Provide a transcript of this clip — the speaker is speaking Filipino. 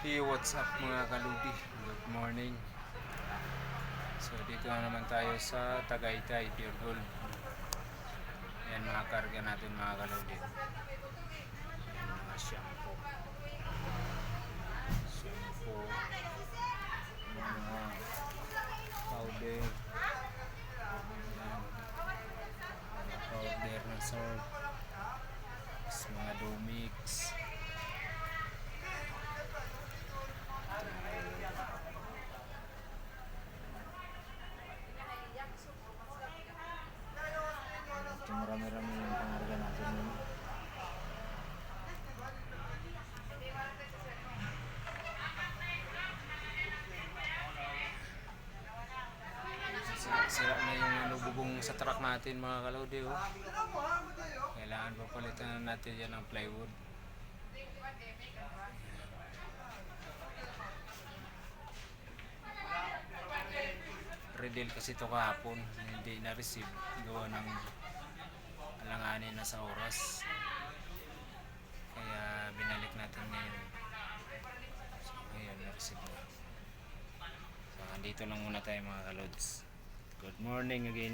Hey, what's up mga kaludi? Good morning. So dito na naman tayo sa Tagaytay, Pure Gold. Yan mga karga natin mga kaludi. Yan mga shampoo. Shampoo. Mga powder. Yan. Mga powder ng salt. Tapos mga Domix. Ito marami-rami yung pangarga natin yun. Sira na yung bubong sa truck natin mga kaludi, oh. Kailangan pa palitan natin yan ng plywood. Redel kasi ito kahapon, hindi na-receive gawa ng alanganin na sa oras, kaya binalik natin ngayon. So ngayon na-receive na. So andito lang muna tayo mga kalods. Good morning again.